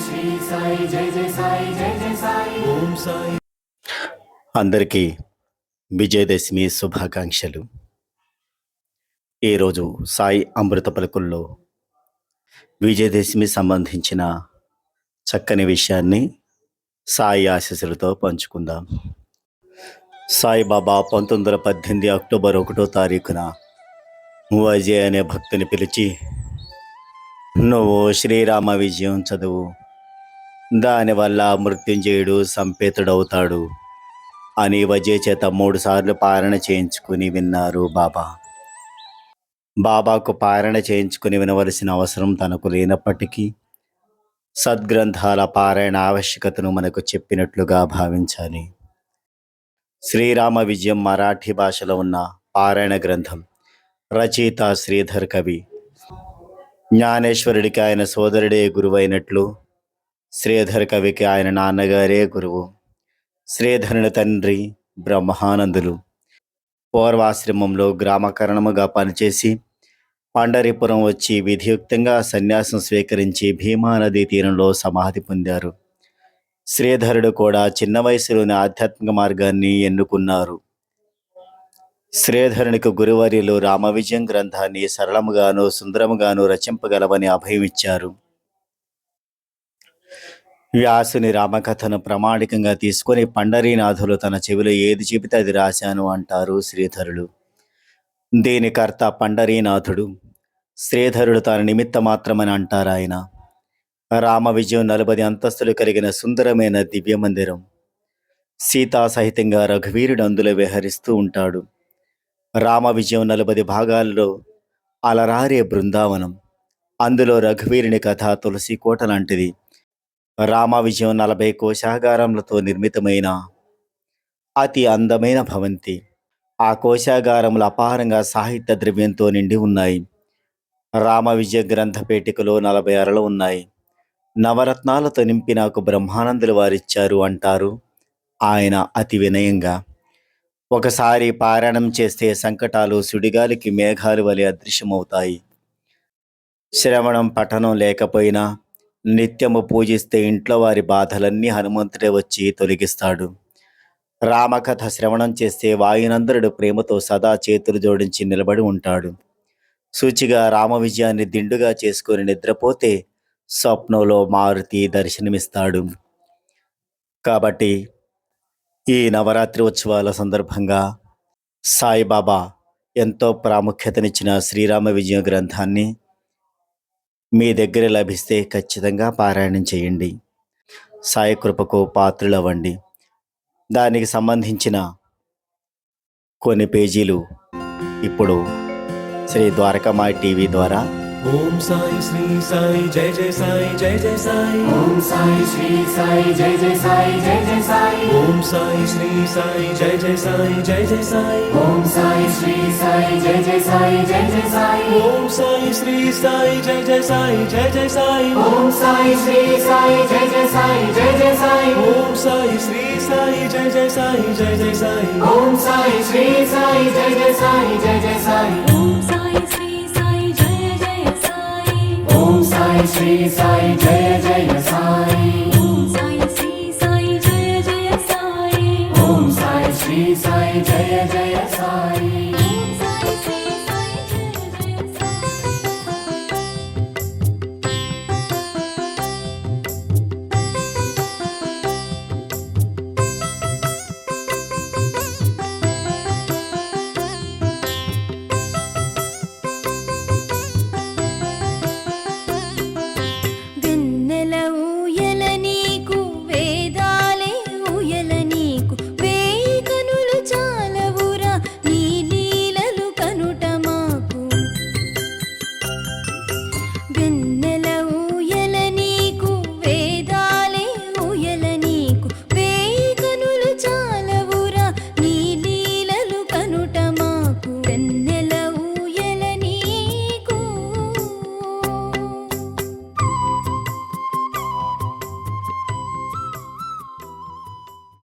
శ్రీ సాయి జయ జయ సాయి జయ జయ సాయి ఓం సాయి. అందరికీ విజయదశమి శుభాకాంక్షలు. ఈరోజు సాయి అమృత పలుకుల్లో విజయదశమి సంబంధించిన చక్కని విషయాన్ని సాయి ఆశీస్సులతో పంచుకుందాం. సాయిబాబా 1918 అక్టోబర్ 1వ తారీఖున వైజయ్ అనే భక్తుని పిలిచి, నువ్వు శ్రీరామ విజయం చదువు, దానివల్ల మృత్యుంజయుడు సంపేతుడవుతాడు అని వజయ్ చేత 3 సార్లు పారణ చేయించుకుని విన్నారు బాబా. బాబాకు పారణ చేయించుకుని వినవలసిన అవసరం తనకు లేనప్పటికీ సద్గ్రంథాల పారాయణ ఆవశ్యకతను మనకు చెప్పినట్లుగా భావించాలి. శ్రీరామ విజయం మరాఠీ భాషలో ఉన్న పారాయణ గ్రంథం. రచయిత శ్రీధర్ కవి. జ్ఞానేశ్వరుడికి ఆయన సోదరుడే గురువైనట్లు శ్రీధర్ కవికి ఆయన నాన్నగారే గురువు. శ్రీధరుని తండ్రి బ్రహ్మానందులు పూర్వాశ్రమంలో గ్రామకరణముగా పనిచేసి పండరీపురం వచ్చి విధియుక్తంగా సన్యాసం స్వీకరించి భీమానదీ తీరంలో సమాధి పొందారు. శ్రీధరుడు కూడా చిన్న వయసులోని ఆధ్యాత్మిక మార్గాన్ని ఎన్నుకున్నారు. శ్రీధరునికి గురువర్యులు రామవిజయం గ్రంథాన్ని సరళముగాను సుందరముగాను రచింపగలవని అభయం ఇచ్చారు. వ్యాసుని రామకథను ప్రామాణికంగా తీసుకొని పండరీనాథులు తన చెవిలో ఏది చెబితే అది రాశాను అంటారు శ్రీధరుడు. దీని కర్త పండరీనాథుడు. శ్రీధరుడు తన నిమిత్త మాత్రమని అంటారు ఆయన. రామ విజయం 40 అంతస్తులు కలిగిన సుందరమైన దివ్య మందిరం. సీతా సహితంగా రఘువీరుడు అందులో విహరిస్తూ ఉంటాడు. రామ విజయం 40 భాగాల్లో అలరారే బృందావనం. అందులో రఘువీరుని కథ తులసి కోట లాంటిది. రామ విజయం 40 కోశాగారములతో నిర్మితమైన అతి అందమైన భవంతి. ఆ కోశాగారములు అపారంగా సాహిత్య ద్రవ్యంతో నిండి ఉన్నాయి. రామ విజయ గ్రంథ పేటికలో 40 అరలు ఉన్నాయి. నవరత్నాలతో నింపి నాకు బ్రహ్మానందులు వారిచ్చారు అంటారు ఆయన అతి వినయంగా. ఒకసారి పారాయణం చేస్తే సంకటాలు సుడిగాలికి మేఘాలు వలె అదృశ్యమవుతాయి. శ్రవణం పఠనం లేకపోయినా నిత్యము పూజిస్తే ఇంట్లో వారి బాధలన్నీ హనుమంతుడే వచ్చి తొలగిస్తాడు. రామకథ శ్రవణం చేస్తే వాయునందరుడు ప్రేమతో సదా చేతులు జోడించి నిలబడి ఉంటాడు. సూచిగా రామ విజయాన్ని దిండుగా చేసుకొని నిద్రపోతే స్వప్నంలో మారుతి దర్శనమిస్తాడు. కాబట్టి ఈ నవరాత్రి ఉత్సవాల సందర్భంగా సాయిబాబా ఎంతో ప్రాముఖ్యతనిచ్చిన శ్రీరామ విజయ గ్రంథాన్ని మీ దగ్గర లభిస్తే ఖచ్చితంగా పారాయణం చేయండి. సాయి కృపకు పాత్రులవ్వండి. దానికి సంబంధించిన కొన్ని పేజీలు ఇప్పుడు శ్రీ ద్వారకామాయి టీవీ ద్వారా ఓం సాయి శ్రీ సాయి జయ జయ సాయి జయ జయ సాయి ఓం సాయి శ్రీ సాయి జయ జయ సాయి జయ జయ సాయి ఓం సాయి శ్రీ సాయి జయ జయ సాయి జయ జయ సాయి ఓం సాయి శ్రీ సాయి జయ జయ సాయి జయ జయ సాయి ఓం సాయి శ్రీ సాయి జయ జయ సాయి జయ జయ సాయి ఓం సాయి శ్రీ సాయి జయ జయ సాయి జయ జయ సాయి ఓం సాయి శ్రీ సాయి జయ జయ సాయి జయ జయ సాయి ఓం సాయి శ్రీ సాయి జయ జయ సాయి జయ జయ సాయి ఓం సాయి శ్రీ సాయి జయ జయ సాయి ఓం సాయి శ్రీ సాయి జయ జయ సాయి.